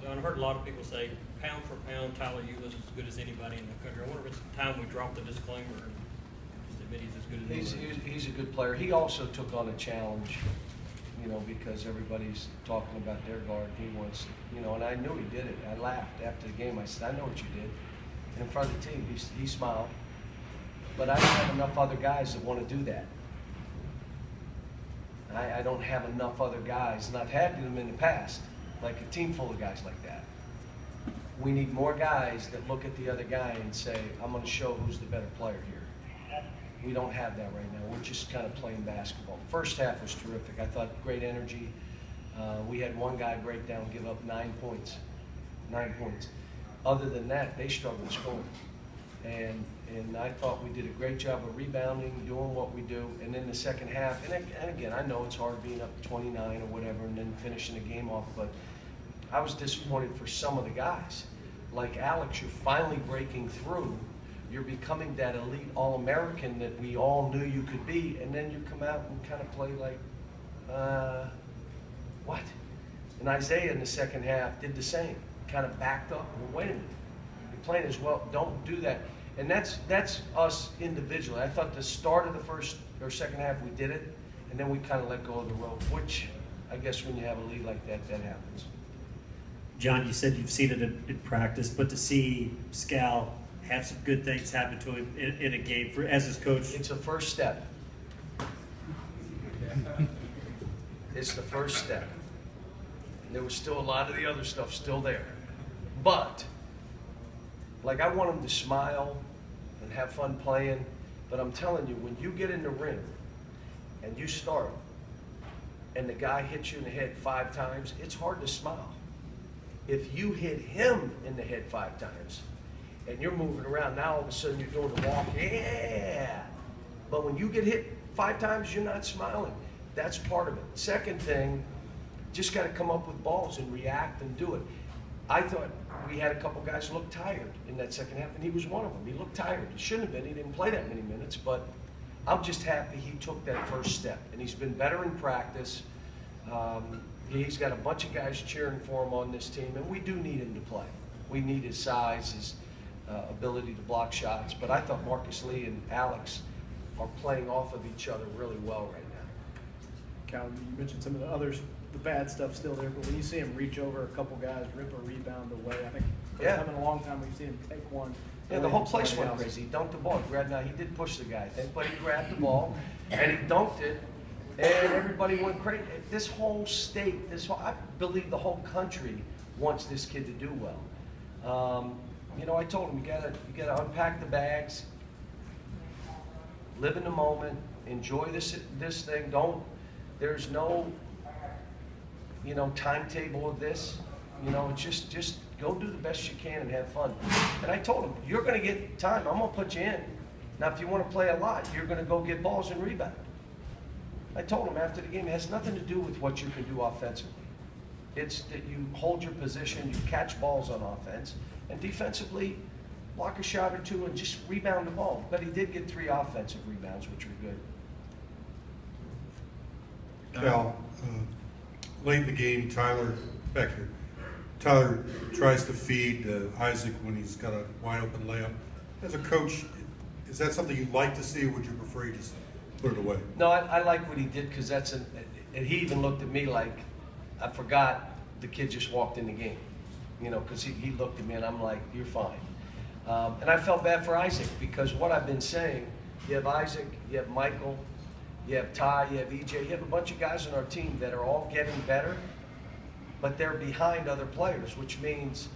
John, I heard a lot of people say, pound for pound, Tyler Eulis is as good as anybody in the country. I wonder if it's time we drop the disclaimer and just admit he's as good as anybody. He's a good player. He also took on a challenge, you know, because everybody's talking about their guard. He wants, you know, and I knew he did it. I laughed after the game. I said, I know what you did. And in front of the team, he smiled. But I don't have enough other guys that want to do that. I don't have enough other guys, and I've had them in the past, like a team full of guys like that. We need more guys that look at the other guy and say, I'm going to show who's the better player here. We don't have that right now. We're just kind of playing basketball. First half was terrific. I thought great energy. We had one guy break down, give up 9 points. 9 points. Other than that, they struggled scoring. And I thought we did a great job of rebounding, doing what we do. And then the second half, and again, I know it's hard being up 29 or whatever and then finishing the game off, but I was disappointed for some of the guys. Like Alex, you're finally breaking through. You're becoming that elite All-American that we all knew you could be, and then you come out and kind of play like, what? And Isaiah in the second half did the same, kind of backed up. Well, wait a minute, you're playing as well, don't do that. And that's us individually. I thought the start of the first or second half we did it, and then we kind of let go of the rope, which I guess when you have a lead like that, that happens. John, you said you've seen it in practice, but to see Scal have some good things happen to him in a game as his coach. It's a first step. It's the first step. And there was still a lot of the other stuff still there. But, like, I want him to smile and have fun playing, but I'm telling you, when you get in the ring and you start and the guy hits you in the head 5 times, it's hard to smile. If you hit him in the head 5 times and you're moving around, now all of a sudden you're doing the walk, yeah. But when you get hit 5 times, you're not smiling. That's part of it. Second thing, just got to come up with balls and react and do it. I thought we had a couple guys look tired in that second half, and he was one of them. He looked tired. He shouldn't have been. He didn't play that many minutes, but I'm just happy he took that first step, and he's been better in practice. He's got a bunch of guys cheering for him on this team, and we do need him to play. We need his size, his ability to block shots, but I thought Marcus Lee and Alex are playing off of each other really well right now. Cal, you mentioned some of the others, the bad stuff still there, but when you see him reach over a couple guys, rip a rebound away, I think first time in a long time we've seen him take one. Yeah, the whole place went crazy. He dunked the ball. He did push the guy, I think, but he grabbed the ball and he dunked it, and everybody went crazy. This whole state, I believe the whole country wants this kid to do well. You know, I told him, you gotta unpack the bags, live in the moment, enjoy this thing. There's no, you know, timetable of this. You know, it's just go do the best you can and have fun. And I told him, you're going to get time. I'm going to put you in. Now, if you want to play a lot, you're going to go get balls and rebound. I told him after the game, it has nothing to do with what you can do offensively. It's that you hold your position, you catch balls on offense, and defensively, block a shot or two and just rebound the ball. But he did get 3 offensive rebounds, which were good. Cal, late in the game, Tyler tries to feed Isaac when he's got a wide open layup. As a coach, is that something you'd like to see, or would you prefer you just put it away? No, I like what he did, because and he even looked at me like, I forgot the kid just walked in the game. You know, because he looked at me and I'm like, you're fine. And I felt bad for Isaac, because what I've been saying, you have Isaac, you have Michael, you have Ty, you have EJ, you have a bunch of guys on our team that are all getting better, but they're behind other players, which means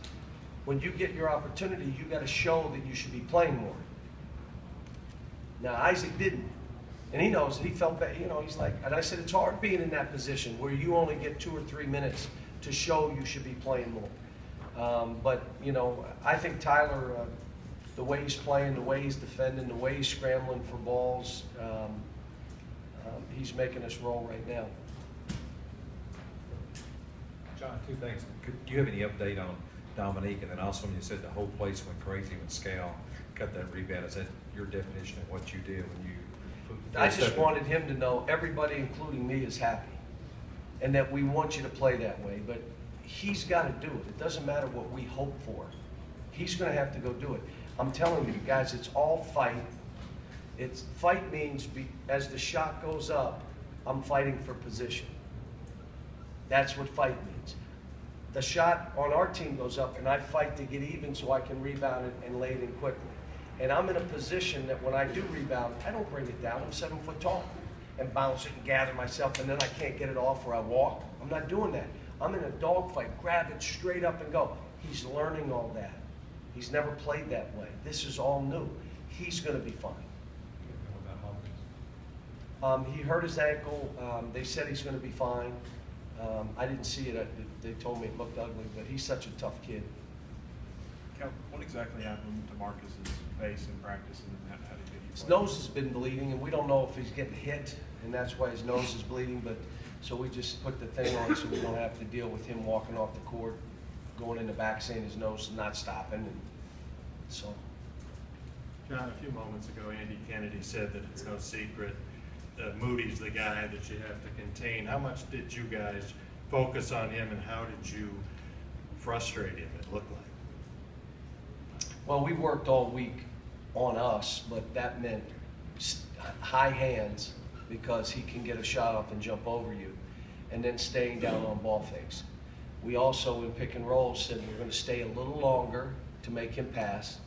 when you get your opportunity, you got to show that you should be playing more. Now, Isaac didn't, and he knows it. He felt bad. You know, he's like, and I said, it's hard being in that position where you only get 2 or 3 minutes to show you should be playing more. But, you know, I think Tyler, the way he's playing, the way he's defending, the way he's scrambling for balls, he's making us roll right now. John, 2 things. Do you have any update on Dominique? And then also when you said the whole place went crazy when Scal got that rebound, is that your definition of what you did when you I just wanted him to know everybody, including me, is happy, and that we want you to play that way. But he's got to do it. It doesn't matter what we hope for. He's going to have to go do it. I'm telling you guys, it's all fight. Fight means as the shot goes up, I'm fighting for position. That's what fight means. The shot on our team goes up, and I fight to get even so I can rebound it and lay it in quickly. And I'm in a position that when I do rebound, I don't bring it down. I'm 7 foot tall and bounce it and gather myself, and then I can't get it off or I walk. I'm not doing that. I'm in a dogfight. Grab it straight up and go. He's learning all that. He's never played that way. This is all new. He's going to be fine. He hurt his ankle. They said he's going to be fine. I didn't see it. They told me it looked ugly, but he's such a tough kid. Cal, what exactly happened to Marcus's face in practice, and how did he play? His nose has been bleeding, and we don't know if he's getting hit, and that's why his nose is bleeding. But so we just put the thing on so we don't have to deal with him walking off the court, going in the back, saying his nose is not stopping, and so. John, a few moments ago, Andy Kennedy said that it's no secret Moody's the guy that you have to contain. How much did you guys focus on him, and how did you frustrate him, it looked like? Well, we worked all week on us, but that meant high hands because he can get a shot off and jump over you, and then staying down on ball fakes. We also, in pick and roll, said we're going to stay a little longer to make him pass,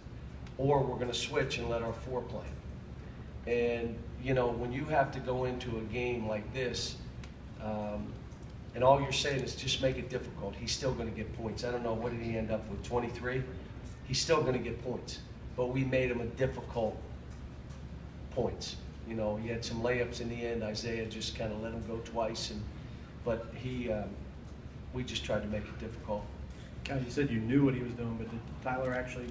or we're going to switch and let our four play. And, you know, when you have to go into a game like this, and all you're saying is just make it difficult, he's still going to get points. I don't know, what did he end up with, 23? He's still going to get points. But we made him a difficult points. You know, he had some layups in the end. Isaiah just kind of let him go twice. But we just tried to make it difficult. Cal, you said you knew what he was doing, but did Tyler actually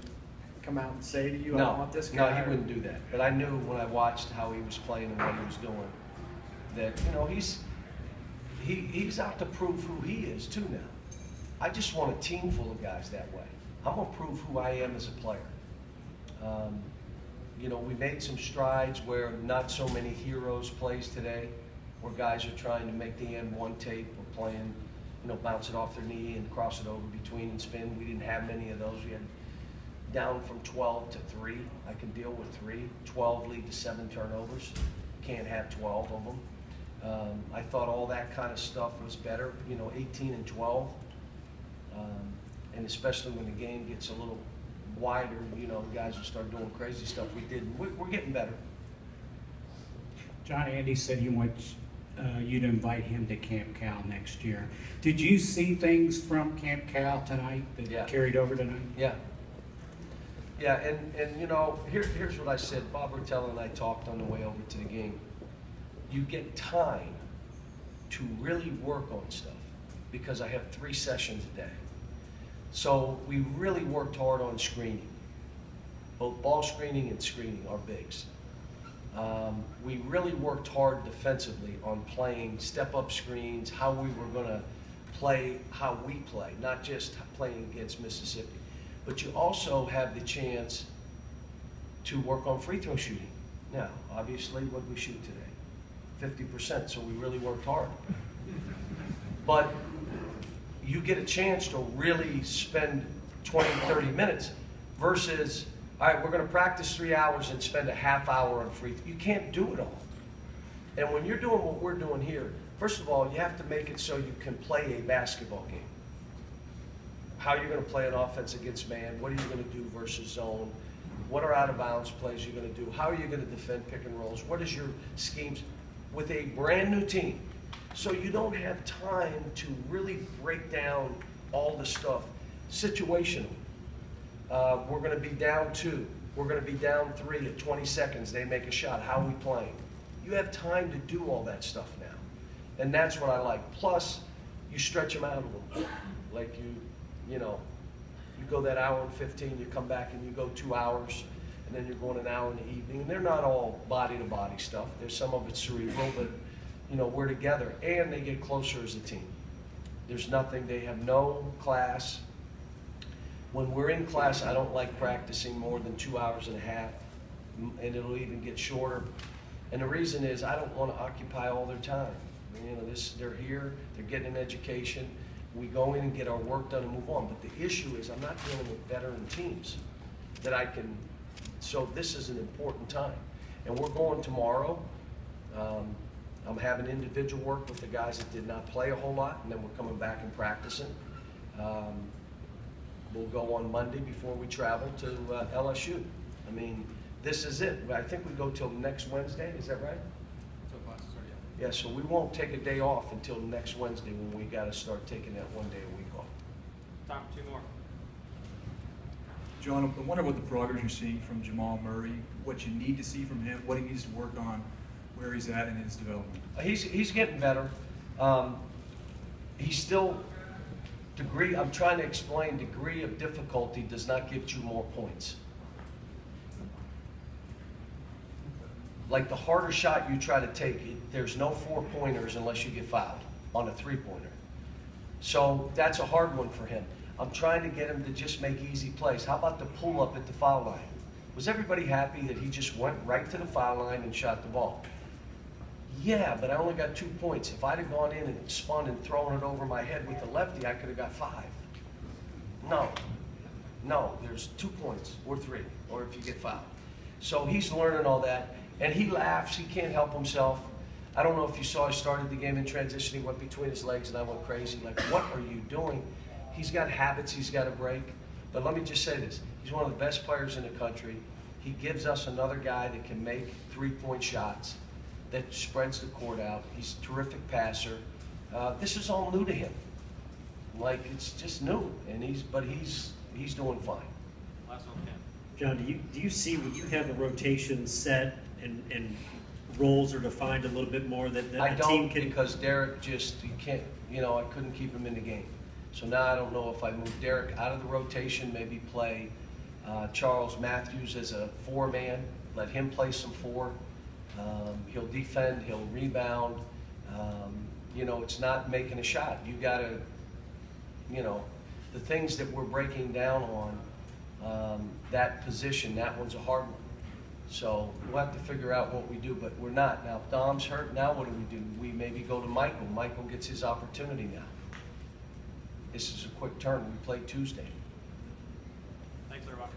come out and say to you, No, I want this guy? no, he wouldn't do that. But I knew when I watched how he was playing and what he was doing that, you know, he's out to prove who he is too now. I just want a team full of guys that way. I'm going to prove who I am as a player. You know, we made some strides where not so many heroes plays today, where guys are trying to make the end one tape or playing, you know, bounce it off their knee and cross it over between and spin. We didn't have many of those. We had down from 12 to 3. I can deal with 3. 12 lead to 7 turnovers. Can't have 12 of them. I thought all that kind of stuff was better, you know, 18 and 12. And especially when the game gets a little wider, you know, guys will start doing crazy stuff. We did. We're getting better. John, Andy said he wants you to invite him to Camp Cal next year. Did you see things from Camp Cal tonight that carried over tonight? Yeah. Yeah, and you know, here's what I said. Bob Rotella and I talked on the way over to the game. You get time to really work on stuff because I have 3 sessions a day. So we really worked hard on screening. Both ball screening and screening are bigs. We really worked hard defensively on playing step-up screens, how we were going to play, how we play, not just playing against Mississippi. But you also have the chance to work on free throw shooting. Now, obviously, what did we shoot today? 50%, so we really worked hard. But you get a chance to really spend 20, 30 minutes versus, all right, we're going to practice 3 hours and spend a half hour on free throw. You can't do it all. And when you're doing what we're doing here, first of all, you have to make it so you can play a basketball game. How you're going to play an offense against man, what are you going to do versus zone, what are out of bounds plays you're going to do, how are you going to defend pick and rolls, what is your schemes with a brand new team. So you don't have time to really break down all the stuff. Situational. We're going to be down 2. We're going to be down 3 at 20 seconds. They make a shot. How are we playing? You have time to do all that stuff now. And that's what I like. Plus, you stretch them out a little bit. Like you know, you go that hour and 15, you come back and you go 2 hours, and then you're going an hour in the evening. And they're not all body-to-body stuff. There's some of it cerebral, but, you know, we're together. And they get closer as a team. There's nothing, they have no class. When we're in class, I don't like practicing more than 2 hours and a half, and it'll even get shorter. And the reason is I don't want to occupy all their time. You know, they're here, they're getting an education, we go in and get our work done and move on. But the issue is I'm not dealing with veteran teams that I can, so this is an important time. And we're going tomorrow. I'm having individual work with the guys that did not play a whole lot, and then we're coming back and practicing. We'll go on Monday before we travel to LSU. I mean, this is it. I think we go till next Wednesday, is that right? Until classes are, Yeah, so we won't take a day off until next Wednesday when we got to start taking that 1 day a week off. Time for 2 more. John, I wonder what the progress you're seeing from Jamal Murray, what you need to see from him, what he needs to work on, where he's at in his development. He's getting better. He's still, I'm trying to explain, degree of difficulty does not give you more points. Like the harder shot you try to take, there's no 4-pointers unless you get fouled on a 3-pointer. So that's a hard one for him. I'm trying to get him to just make easy plays. How about the pull up at the foul line? Was everybody happy that he just went right to the foul line and shot the ball? Yeah, but I only got 2 points. If I'd have gone in and spun and thrown it over my head with the lefty, I could have got 5. No, there's 2 points or 3, or if you get fouled. So he's learning all that, and he laughs. He can't help himself. I don't know if you saw, I started the game in transition. He went between his legs, and I went crazy. Like, what are you doing? He's got habits he's got to break. But let me just say this. He's one of the best players in the country. He gives us another guy that can make 3-point shots, that spreads the court out. He's a terrific passer. This is all new to him. Like, it's just new, and he's doing fine. Last one, Ken. John, do you see when you have the rotation set and roles are defined a little bit more that I a don't, team can? because Derek just, you can't, I couldn't keep him in the game. So now I don't know if I move Derek out of the rotation, maybe play Charles Matthews as a 4-man, let him play some 4. He'll defend, he'll rebound. It's not making a shot. You gotta, the things that we're breaking down on, that position, that one's a hard one. So we'll have to figure out what we do, but we're not. Now, if Dom's hurt, now what do? We maybe go to Michael. Michael gets his opportunity now. This is a quick turn. We play Tuesday. Thanks, everybody.